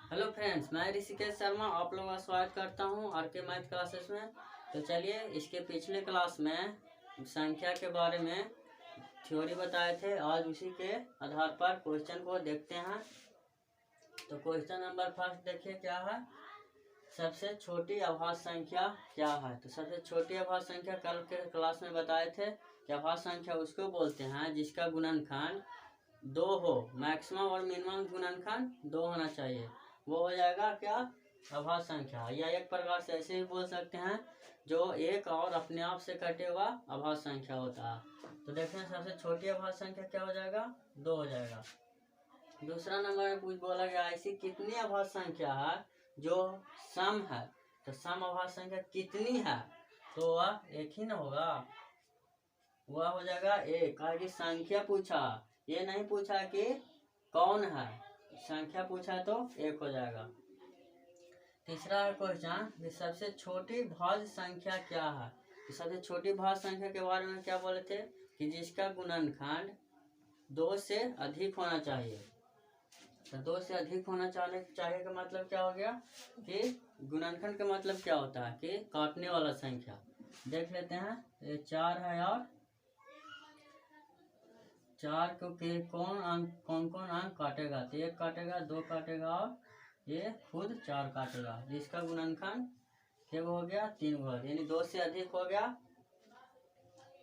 Hello friends, मैं ऋषिकेश शर्मा आप लोगों का स्वागत करता हूं आर के मैथ क्लासेस में। तो चलिए, इसके पिछले क्लास में संख्या के बारे में थ्योरी बताए थे। आज उसी के आधार पर क्वेश्चन को देखते हैं। तो क्वेश्चन नंबर फर्स्ट देखिए क्या है। सबसे छोटी अभाज्य संख्या क्या है। तो सबसे छोटी अभाज्य संख्या कल के क्लास में बताए थे कि अभाज्य संख्या उसको बोलते हैं जिसका गुणनखंड 2 हो। मैक्सिमम और मिनिमम गुणनखंड 2 होना चाहिए, वो हो जाएगा क्या, अभाज्य संख्या। या एक प्रकार से ऐसे भी बोल सकते हैं जो एक और अपने आप से कटे हुआ अभाज्य संख्या होता है। तो देखते हैं सबसे छोटी अभाज्य संख्या क्या हो जाएगा, 2 हो जाएगा। दूसरा नंबर में कुछ बोला गया ऐसी कितनी अभाज्य संख्या है जो सम है। तो सम अभाज्य संख्या कितनी है, तो वह एक ही ना होगा, वह हो जाएगा एक। आगे संख्या पूछा, ये नहीं पूछा कि कौन है, संख्या पूछा तो एक हो जाएगा। तीसरा क्वेश्चन, सबसे छोटी भाज्य संख्या क्या है। तो सबसे छोटी भाज्य संख्या के बारे में क्या बोले थे कि जिसका गुणनखंड 2 से अधिक होना चाहिए। तो 2 से अधिक होना चाहिए का मतलब क्या हो गया कि गुणनखंड का मतलब क्या होता है कि काटने वाला संख्या। देख लेते हैं, ये 4 है और 4 को के कौन कौन अंक काटेगा। तो 1 काटेगा, 2 काटेगा और ये खुद 4 काटेगा, जिसका गुणनखंड क्या हो गया, 3 हुआ। यानी 2 से अधिक हो गया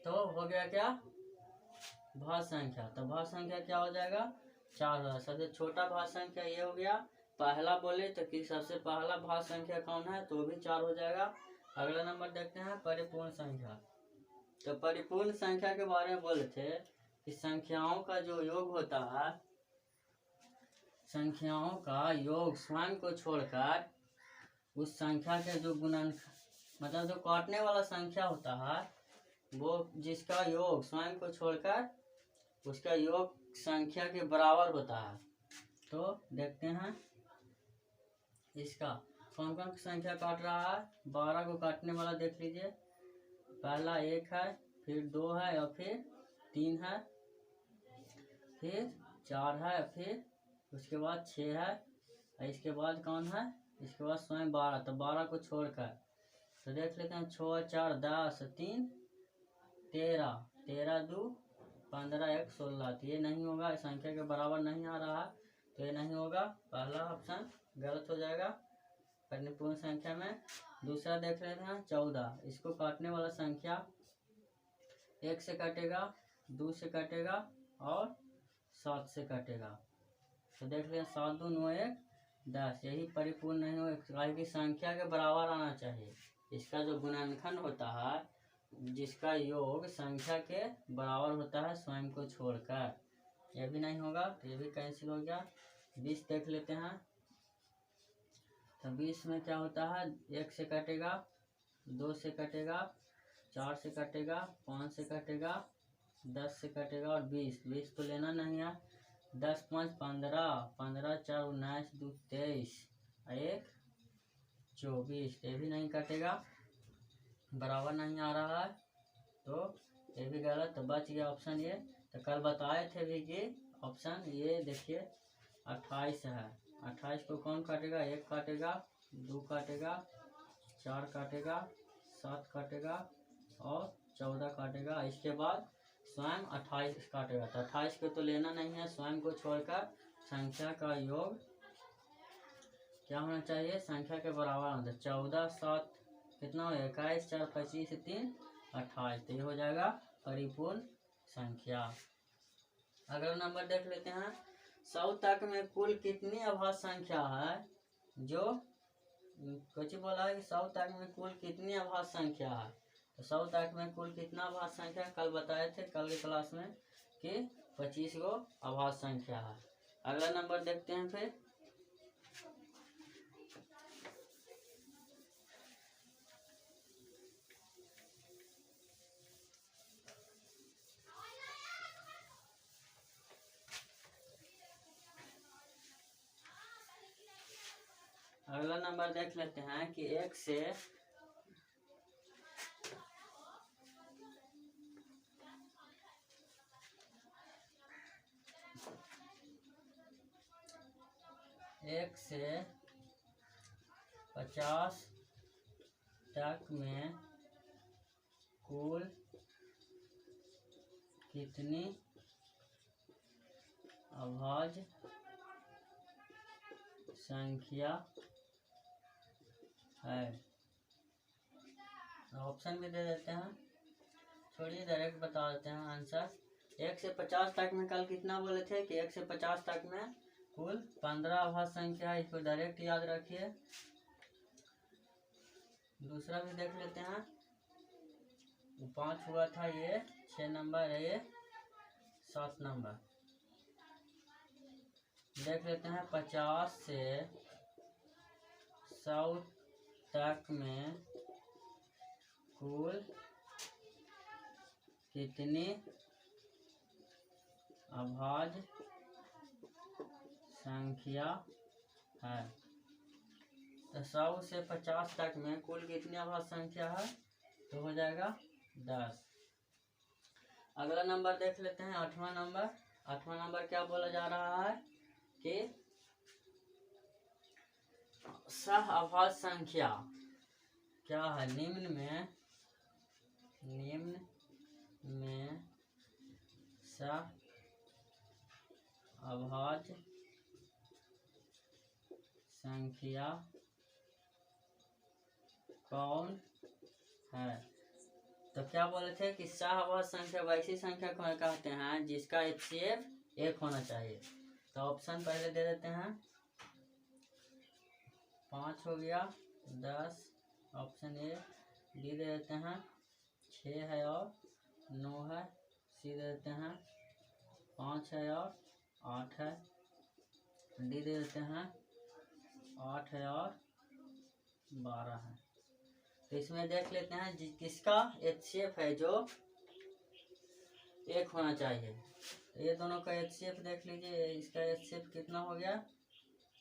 तो हो गया क्या, भाज्य संख्या। तो भाज्य संख्या क्या हो जाएगा, 4 होगा। सबसे छोटा भाज्य संख्या ये हो गया। पहला बोले तो कि सबसे पहला भाज्य संख्या कौन है, तो भी 4 हो जाएगा। अगला नंबर देखते हैं परिपूर्ण संख्या। तो परिपूर्ण संख्या के बारे में बोले थे कि संख्याओं का जो योग होता है, संख्याओं का योग स्वयं को छोड़कर उस संख्या के जो मतलब जो काटने वाला संख्या होता है, वो जिसका योग स्वयं को छोड़कर उसका योग संख्या के बराबर होता है। तो देखते हैं इसका कौन कौन संख्या काट रहा है। 12 को काटने वाला देख लीजिए, पहला 1 है, फिर 2 है और फिर 3 है, फिर 4 है, फिर उसके बाद 6 है, इसके बाद कौन है, इसके बाद स्वयं 12। तो 12 को छोड़कर तो देख लेते हैं 6 4 10 3 13 13 2 15 1 16। तो ये नहीं होगा, संख्या के बराबर नहीं आ रहा है, तो ये नहीं होगा, पहला ऑप्शन गलत हो जाएगा परिपूर्ण संख्या में। दूसरा देख लेते हैं 14, इसको काटने वाला संख्या 1 से कटेगा, 2 से कटेगा और 7 से कटेगा। तो देख लें 7 2 9 1 10, यही परिपूर्ण नहीं हो की संख्या के बराबर आना चाहिए। इसका जो गुणनखंड होता है, जिसका योग संख्या के बराबर होता है स्वयं को छोड़कर, यह भी नहीं होगा, तो ये भी कैंसिल हो गया। 20 देख लेते हैं। तो 20 में क्या होता है, 1 से कटेगा, 2 से कटेगा, 4 से कटेगा, 5 से कटेगा, 10 से कटेगा और 20 तो लेना नहीं है। 10 5 15 15 4 19 2 23 1 24, ये भी नहीं कटेगा, बराबर नहीं आ रहा है, तो ये भी गलत। तो बच गया ऑप्शन ये। तो कल बताए थे भी कि ऑप्शन ये देखिए 28 है। 28 को कौन काटेगा, 1 काटेगा, 2 काटेगा, 4 काटेगा, 7 काटेगा और 14 काटेगा, इसके बाद स्वयं 28 काटेगा। तो 28 को तो लेना नहीं है, स्वयं को छोड़कर संख्या का योग क्या होना चाहिए, संख्या के बराबर होना चाहिए। 14 7 कितना हो, 21 4 25 3 28। तो ये हो जाएगा परिपूर्ण संख्या। अगला नंबर देख लेते हैं, 100 तक में कुल कितनी अभाज्य संख्या है। जो कुछ बोला है कि 100 तक में कुल कितनी अभाज्य संख्या है। तो 100 तक में कुल कितना अभाज्य संख्या, कल बताए थे कल की क्लास में कि 25 गो अभाज्य संख्या है। अगला नंबर देखते हैं फिर। अगला नंबर देख लेते हैं कि 1 से 1 से 50 तक में कुल कितनी अभाज्य संख्या है। ऑप्शन भी दे देते हैं, छोड़िए डायरेक्ट बता देते हैं आंसर। 1 से 50 तक में कल कितना बोले थे कि 1 से 50 तक में कुल 15 अभाज्य संख्या है, इसको डायरेक्ट याद रखिए। दूसरा भी देख लेते हैं, 5 हुआ था, ये 6 नंबर है, ये 7 नंबर। देख लेते हैं 50 से 100 तक में कुल कितनी अभाज्य संख्या है। तो 100 से 50 तक में कुल कितनी अभाज्य संख्या है, तो हो जाएगा 10। अगला नंबर देख लेते हैं, 8वां नंबर। 8वां नंबर क्या बोला जा रहा है कि सह अभाज्य संख्या क्या है, निम्न में सह अभाज्य संख्या कौन है। तो क्या बोले थे कि सह अभाज्य संख्या वैसी संख्या को कहते हैं जिसका HCF 1 होना चाहिए। तो ऑप्शन पहले दे देते हैं, 5 हो गया, 10 ऑप्शन ए, डी दे देते हैं 6 है और 9 है, सी दे देते हैं 5 है और 8 है, डी दे देते हैं 8 है और 12 है। तो इसमें देख लेते हैं किसका HCF है जो 1 होना चाहिए। तो ये दोनों का HCF देख लीजिए, इसका HCF कितना हो गया,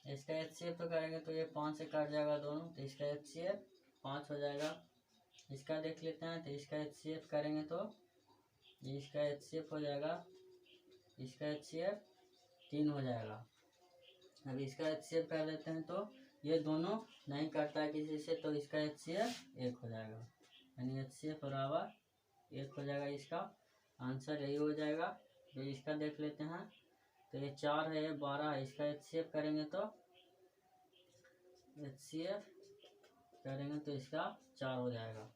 इसका HCF तो करेंगे तो ये 5 से कट जाएगा दोनों, तो इसका HCF 5 हो जाएगा। इसका देख लेते हैं, तो इसका HCF करेंगे तो इसका HCF हो जाएगा, इसका HCF 3 हो जाएगा। अब इसका HCF कर देते हैं तो ये दोनों नहीं करता है किसी से, तो इसका HCF 1 हो जाएगा, यानी HCF बराबर 1 हो जाएगा। इसका आंसर यही हो जाएगा। तो इसका देख लेते हैं, तो ये 4 है, ये 12 है, इसका HCF करेंगे तो HCF करेंगे तो इसका 4 हो जाएगा।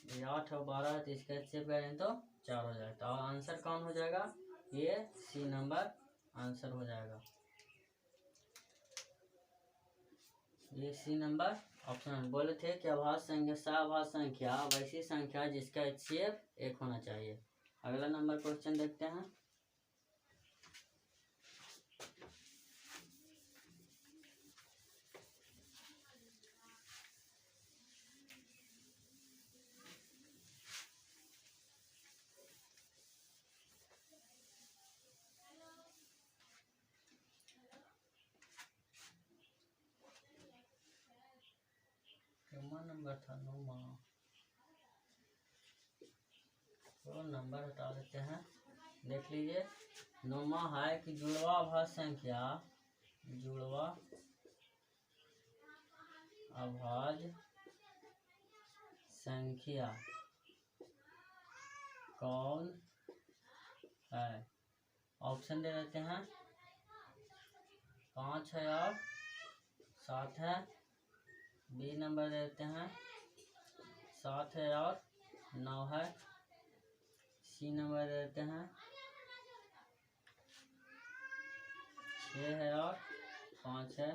ये 8 और 12 है, तो इसका HCF करेंगे तो 4 हो जाएगा। तो आंसर कौन हो जाएगा, ये सी नंबर आंसर हो जाएगा। ये सी नंबर ऑप्शन बोले थे कि अभाज्य संख्या सह अभाज्य संख्या वैसी संख्या जिसका HCF 1 होना चाहिए। अगला नंबर क्वेश्चन देखते हैं। नंबर था 9वां, तो नंबर हटा देते हैं। देख लीजिए 9वां है कि जुड़वा अभाज्य संख्या, जुड़वा अभाज्य संख्या कौन है। ऑप्शन दे देते हैं, 5 है और 7 है, बी नंबर देते हैं 7 है और 9 है, सी नंबर देते हैं 6 है और 5 है,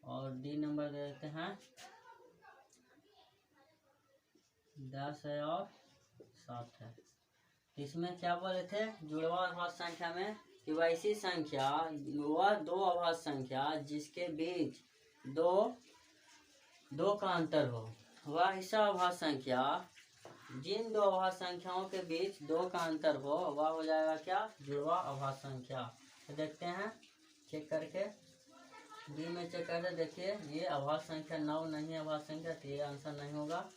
और डी नंबर देते हैं 10 है और 7 है। इसमें क्या बोले थे, जुड़वा अभाज्य संख्या में कि वैसी संख्या वह दो अभाज्य संख्या जिसके बीच दो का अंतर हो, वह ऐसा अभाज्य संख्या जिन दो अभाज्य संख्याओं के बीच 2 का अंतर हो, वह हो जाएगा क्या, जुड़वा अभाज्य संख्या। तो देखते हैं चेक करके, बी में चेक करके देखिए, ये अभाज्य संख्या 9 नहीं है अभाज्य संख्या, तो ये आंसर नहीं होगा।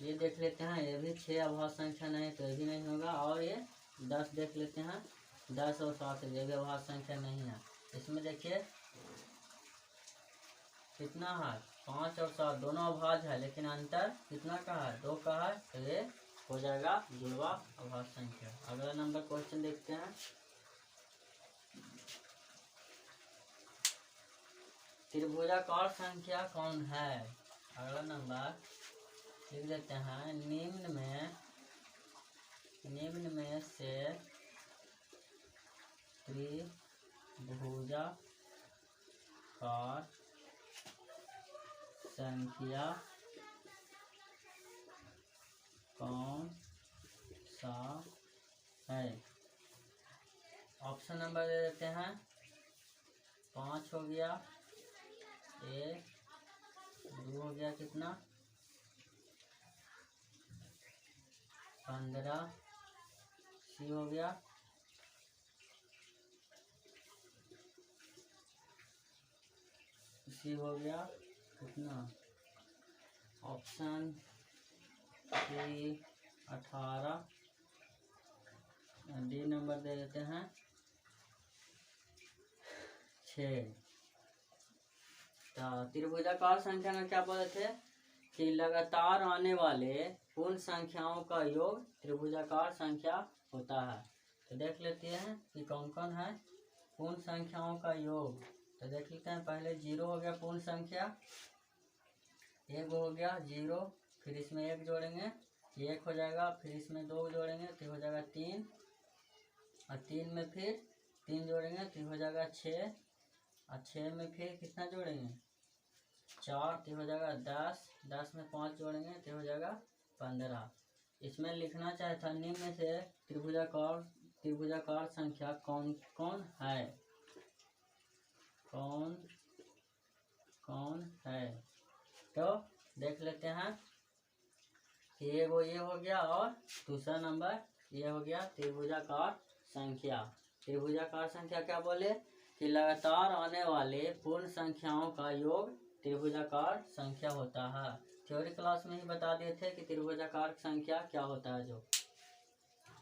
ये देख लेते हैं, ये भी 6 अभाज्य संख्या नहीं, तो ये भी नहीं होगा। और ये 10 देख लेते हैं, 10 और 7 ये भी अभाज्य संख्या नहीं है। इसमें देखिए कितना है, 5 और 7 दोनों अभाज्य है, लेकिन अंतर कितना का है, 2 का है, तो ये हो जाएगा जुड़वा अभाज्य संख्या। अगला नंबर क्वेश्चन देखते हैं। त्रिभुजाकार संख्या कौन है। अगला नंबर लिख देते हैं, निम्न में से त्रिभुजाकार संख्या कौन सा है। ऑप्शन नंबर दे देते हैं, 5 हो गया, 1, 2 हो गया, कितना 15, सी हो गया, सी हो गया, कितना ऑप्शन सी 18, डी नंबर दे देते हैं 6। त्रिभुजाकार संख्या में क्या बोले थे कि लगातार आने वाले पूर्ण संख्याओं का योग त्रिभुजाकार संख्या होता है। तो देख लेते हैं कि कौन कौन है पूर्ण संख्याओं का योग। तो देख लेते हैं, पहले 0 हो गया पूर्ण संख्या, 1 हो गया 0, फिर इसमें 1 जोड़ेंगे 1 हो जाएगा, फिर इसमें 2 जोड़ेंगे तो हो जाएगा 3, और 3 में फिर 3 जोड़ेंगे तो हो जाएगा 6, और 6 में फिर कितना जोड़ेंगे 4 तो हो जाएगा 10, 10 में 5 जोड़ेंगे तो हो जाएगा 15। इसमें लिखना चाहे था, निम्न में से त्रिभुजाकार संख्या कौन कौन है, कौन कौन है। तो देख लेते हैं कि ये हो गया, और दूसरा नंबर ये हो गया त्रिभुजाकार संख्या। त्रिभुजाकार संख्या क्या बोले कि लगातार आने वाले पूर्ण संख्याओं का योग त्रिभुजाकार संख्या होता है। थ्योरी क्लास में ही बता दिए थे कि त्रिभुजाकार संख्या क्या होता है। जो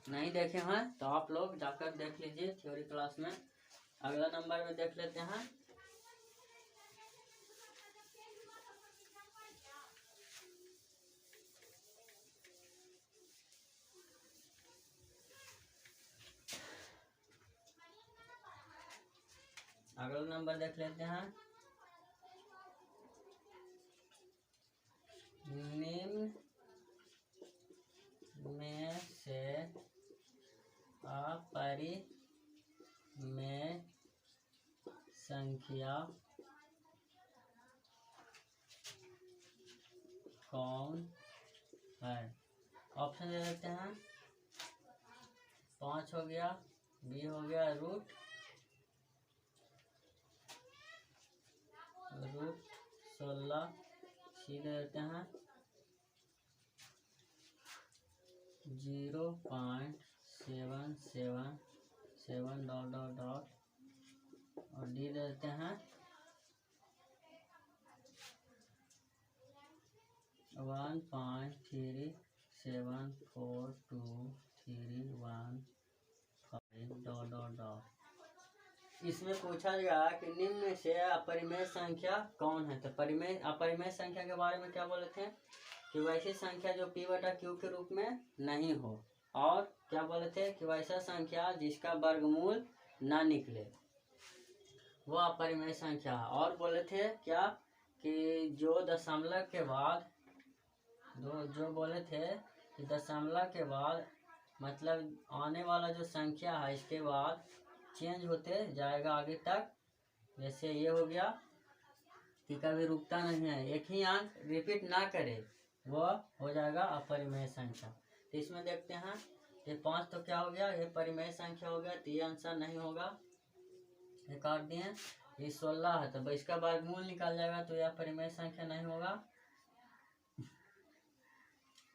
नहीं देखे हैं तो आप लोग जाकर देख लीजिए थ्योरी क्लास में। अगला नंबर में देख लेते हैं, अगला नंबर देख लेते हैं, निम्न में से अपरिमेय संख्या कौन है। ऑप्शन दे देते हैं, 5 हो गया, बी हो गया रूट 16, सी दे देते हैं 0.777 ... और डी देते हैं 1.374231 ... इसमें पूछा गया कि निम्न में से अपरिमेय संख्या कौन है। तो अपरिमेय संख्या के बारे में क्या बोले थे कि वैसी संख्या जो p/q के रूप में नहीं हो, और क्या बोले थे कि वैसा संख्या जिसका वर्गमूल ना निकले वो अपरिमेय संख्या। और बोले थे क्या कि जो दशमलव के बाद जो बोले थे कि दशमलव के बाद मतलब आने वाला जो संख्या है इसके बाद चेंज होते जाएगा आगे तक। जैसे ये हो गया कि कभी रुकता नहीं है, एक ही अंक रिपीट ना करे, वो हो जाएगा अपरिमेय संख्या। तो इसमें देखते हैं, ये 5 तो क्या हो गया, ये परिमेय संख्या हो गया, तो ये आंसर नहीं होगा, ये काट दिए। ये 16 है तो इसका वर्गमूल निकाल जाएगा, तो यह परिमेय संख्या नहीं होगा।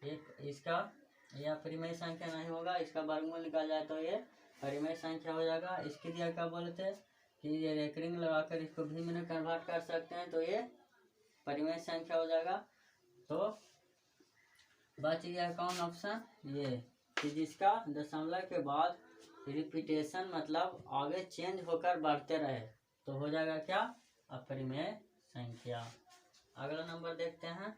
एक इसका यह परिमेय संख्या नहीं होगा, इसका वर्गमूल निकाल जाए तो ये परिमेय संख्या हो जाएगा। इसके लिए क्या बोले थे कि ये रेकरिंग लगाकर इसको भिन्न में कन्वर्ट कर सकते हैं, तो ये परिमेय संख्या हो जाएगा। तो बच गया कौन ऑप्शन, ये कि जिसका दशमलव के बाद रिपीटेशन मतलब आगे चेंज होकर बढ़ते रहे तो हो जाएगा क्या, अपरिमेय संख्या। अगला नंबर देखते हैं,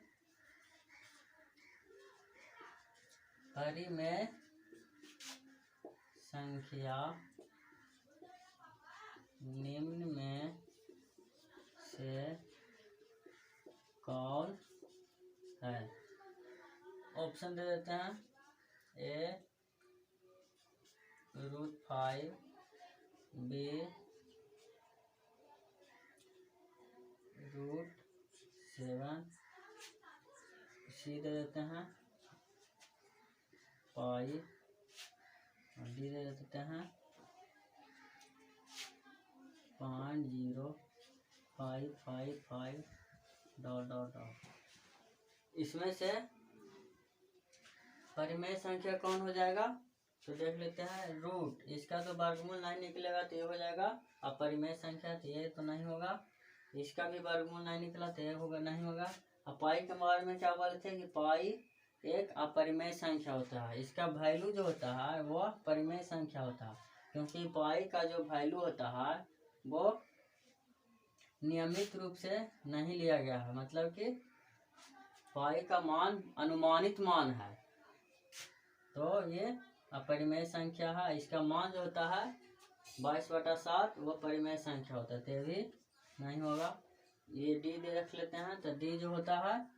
परिमेय संख्या निम्न में से कौन है। ऑप्शन दे देते हैं, ए √5, बी √7, सी दे देते हैं पाई, और डी दे देते हैं 0.555 ... इसमें से परिमेय संख्या कौन हो जाएगा, तो देख लेते हैं। रूट, इसका तो वर्गमूल नहीं निकलेगा तो ये हो जाएगा अपरिमेय संख्या, तो ये तो नहीं होगा। इसका भी वर्गमूल नहीं निकला तो ये होगा, नहीं होगा। अब पाई के बारे में क्या बोले थे कि पाई एक अपरिमेय संख्या होता है, इसका वैल्यू जो होता है वो परिमेय संख्या होता है, क्योंकि पाई का जो वैल्यू होता है वो नियमित रूप से नहीं लिया गया है, मतलब कि पाई का मान अनुमानित मान है, तो ये अपरिमेय संख्या है। इसका मान जो होता है 22/7 वो परिमेय संख्या होता है, तो भी नहीं होगा। ये डी दे रख लेते हैं, तो डी जो होता है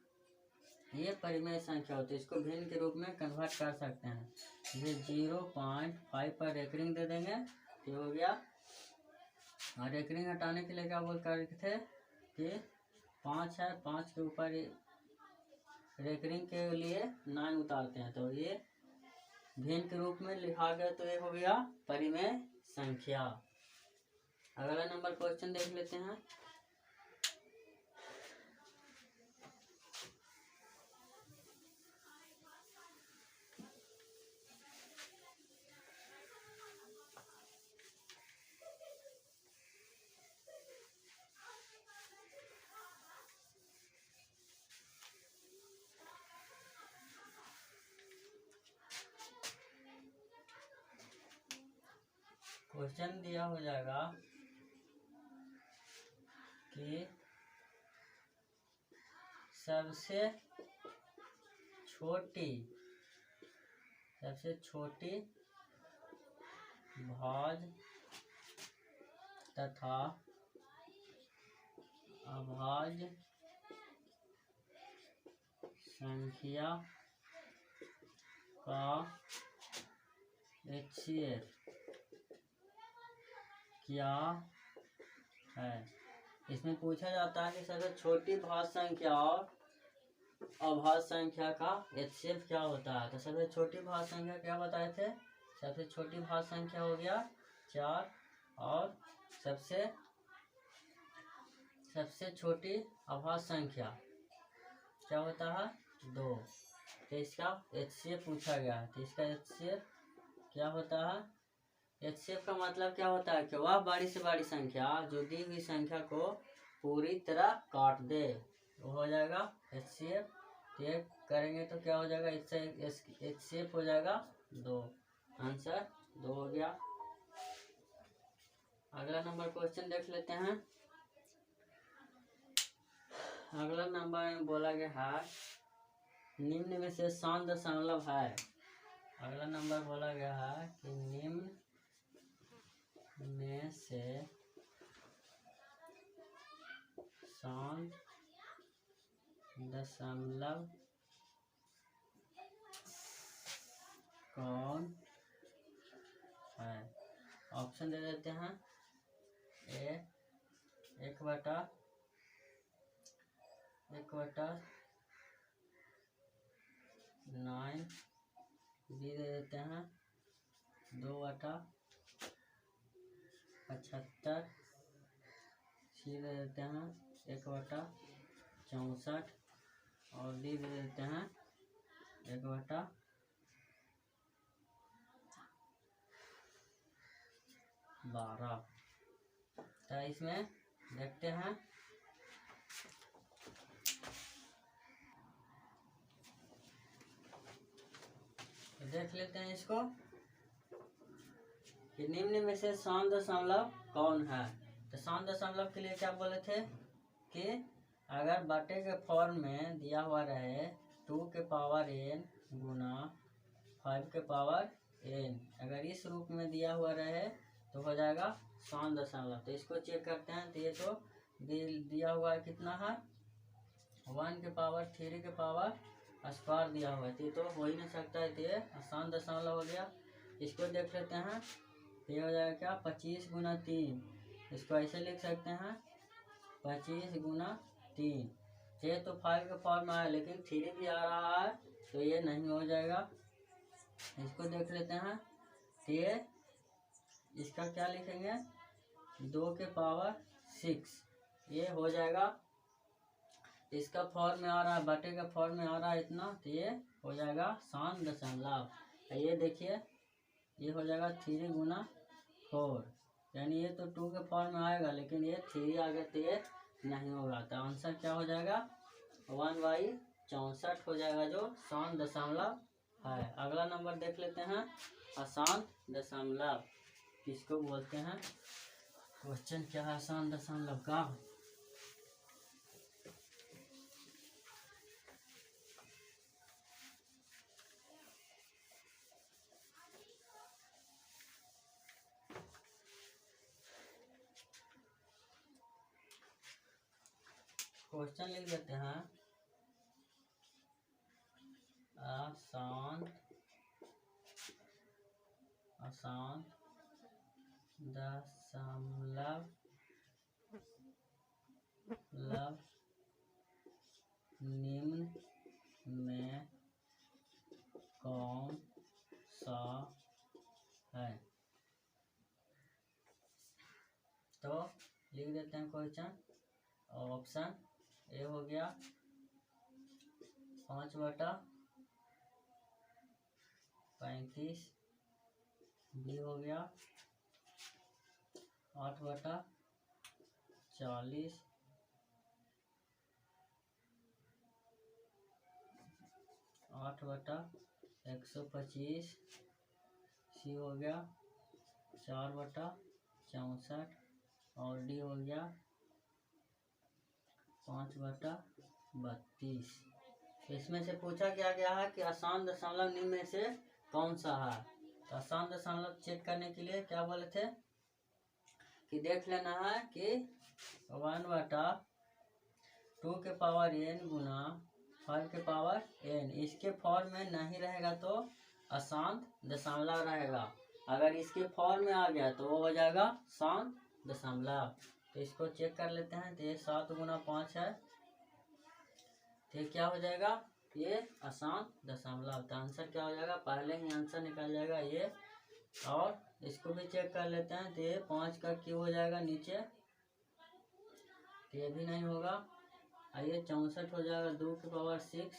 ये परिमेय संख्या होती है, इसको भिन्न के रूप में कन्वर्ट कर सकते हैं। ये 0.5 पर रेकरिंग दे देंगे, ये हो गया। और रेकरिंग हटाने के लिए क्या बोल कर थे कि 5 है, 5 के ऊपर रेकरिंग के लिए 9 उतारते हैं, तो ये भिन्न के रूप में लिखा गया, तो ये हो गया परिमेय संख्या। अगला नंबर क्वेश्चन देख लेते हैं। क्वेश्चन दिया हो जाएगा कि सबसे छोटी भाज्य तथा अभाज्य संख्या का HCF क्या है। इसमें पूछा जाता है कि सबसे छोटी भाज्य संख्या और अभाज्य संख्या का HCF क्या होता है। तो सबसे छोटी भाज्य संख्या क्या बताए थे, सबसे छोटी भाज्य संख्या हो गया 4, और सबसे छोटी अभाज्य संख्या क्या होता है 2। तो इसका HCF पूछा गया है, तो इसका HCF क्या होता है। HCF का मतलब क्या होता है कि वह बड़ी से बड़ी संख्या जो दी हुई संख्या को पूरी तरह काट दे, वो हो जाएगा HCF। ये करेंगे तो क्या हो जाएगा, इससे HCF हो जाएगा 2, आंसर 2 हो गया। अगला नंबर क्वेश्चन देख लेते हैं। अगला नंबर में बोला गया है निम्न में से शांत दशमलव है। अगला नंबर बोला गया है कि निम्न में से शांत दशमलव कौन है। ऑप्शन दे देते हैं, ए 1/9, बी दे देते हैं 2/75, सी दे देते हैं 1/64, और डी दे देते हैं 1/12। तो इसमें देखते हैं, देख लेते हैं इसको। कि निम्न में से सौन दशमलव कौन है। तो सौन दशमलव के लिए क्या बोले थे कि अगर बटे के फॉर्म में दिया हुआ रहे 2 के पावर n गुना 5 के पावर n, अगर इस रूप में दिया हुआ रहे तो हो जाएगा सौन दशमलव। तो इसको चेक करते हैं। तो ये तो दिया हुआ है कितना है 1 के पावर 3 के पावर स्क्वायर दिया हुआ है, तो ये तो हो ही नहीं सकता है। तो ये सौन दशमलव हो गया। इसको देख लेते हैं। ये हो जाएगा क्या 25 गुना 3, इसको ऐसे लिख सकते हैं 25 गुना 3। ये तो 5 के फॉर्म में आया लेकिन 3 भी आ रहा है तो ये नहीं हो जाएगा। इसको देख लेते हैं। ये इसका क्या लिखेंगे 2 के पावर 6, ये हो जाएगा। इसका फॉर्म में आ रहा है बटे का फॉर्म में आ रहा है इतना, तो ये हो जाएगा सौन दशमलव। ये देखिए ये हो जाएगा 3 गुना 4, यानी ये तो 2 के फॉर्म में आएगा लेकिन ये 3 आ गया तो ये नहीं होगा। तो आंसर क्या हो जाएगा 1/64 हो जाएगा जो सौन दशमलव है। अगला नंबर देख लेते हैं अशांत दशमलव किसको बोलते हैं। क्वेश्चन क्या है अशांत दशमलव का। क्वेश्चन लिख देते हैं अशांत दशमलव निम्न में कौन सा है। तो लिख देते हैं क्वेश्चन। ऑप्शन ए हो गया 5/35, बी हो गया 8/40, 8/125, सी हो गया 4/64 और डी हो गया 5/32। इसमें से पूछा क्या गया है कि अशांत दशमलव निम्न में से कौन सा है। तो अशांत दशमलव चेक करने के लिए क्या बोले थे कि देख लेना है कि 1/2 के पावर n गुना 5 के पावर n, इसके फॉर्म में नहीं रहेगा तो अशांत दशमलव रहेगा। अगर इसके फॉर्म में आ गया तो वो हो जाएगा शांत दशमलव। तो इसको चेक कर लेते हैं। तो ये 7 गुना 5 है, तो ये क्या हो जाएगा ये अशांत दशमलव। तो आंसर क्या हो जाएगा पहले ही आंसर निकल जाएगा ये। और इसको भी चेक कर लेते हैं। तो ये 5 का क्यों हो जाएगा नीचे, तो ये भी नहीं होगा। आइए 64 हो जाएगा 2 के पावर 6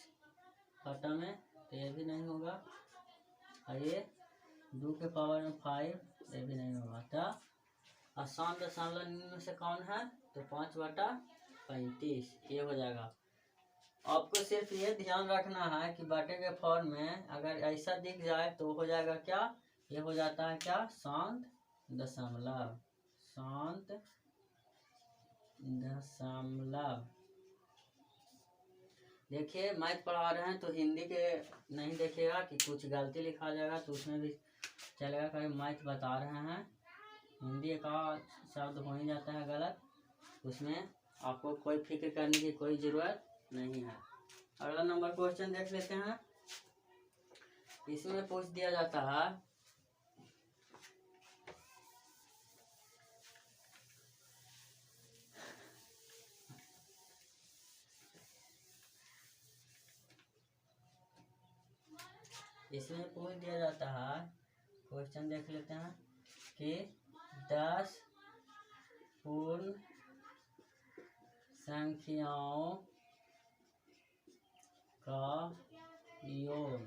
फटा में, तो ये भी नहीं होगा। आइए 2 के पावर में 5, ये भी नहीं होगा। तो अशांत दशमलव निम्न में से कौन है, तो 5/35 ये हो जाएगा। आपको सिर्फ ये ध्यान रखना है कि बटे के फॉर्म में अगर ऐसा दिख जाए तो हो जाएगा क्या, ये हो जाता है क्या शांत दशमलव। शांत दशमलव। देखिए मैथ पढ़ा रहे हैं तो हिंदी के नहीं देखेगा कि कुछ गलती लिखा जाएगा तो उसमें भी चलेगा। कहीं मैथ बता रहे हैं हिंदी का शब्द हो ही जाता है गलत, उसमें आपको कोई फिक्र करने की कोई ज़रूरत नहीं है। अगला नंबर क्वेश्चन देख लेते हैं। इसमें पूछ दिया जाता है क्वेश्चन देख लेते हैं कि 10 पूर्ण संख्याओं का योग,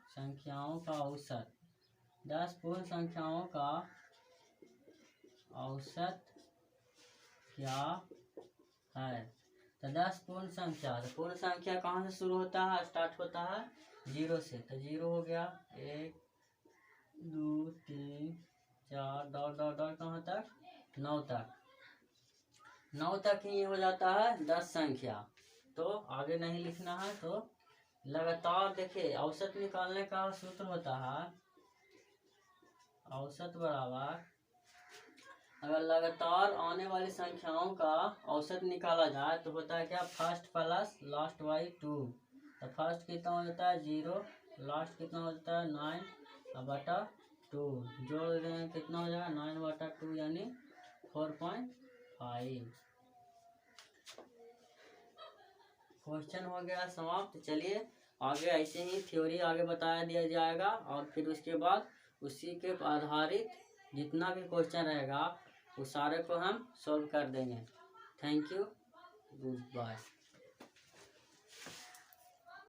संख्याओं का औसत। 10 पूर्ण संख्याओं का औसत क्या है। तो 10 पूर्ण संख्या, तो पूर्ण संख्या कहाँ से शुरू होता है, स्टार्ट होता है 0 से। तो 0 हो गया 1 2 3 4 डॉट डॉट डॉट कहाँ तक 9 तक। 9 तक ही हो जाता है 10 संख्या। तो आगे नहीं लिखना है। तो लगातार देखिए औसत निकालने का सूत्र होता है औसत बराबर, अगर लगातार आने वाली संख्याओं का औसत निकाला जाए तो होता है क्या, फर्स्ट प्लस लास्ट बाई 2। तो फर्स्ट कितना हो जाता है 0, लास्ट कितना हो जाता है 9 बटा 2, जोड़ दें कितना हो जाएगा 9 बटा 2 यानी 4.5। क्वेश्चन हो गया समाप्त। चलिए आगे ऐसे ही थ्योरी आगे बताया दिया जाएगा और फिर उसके बाद उसी के आधारित जितना भी क्वेश्चन रहेगा उस सारे को हम सॉल्व कर देंगे। Thank you, good bye.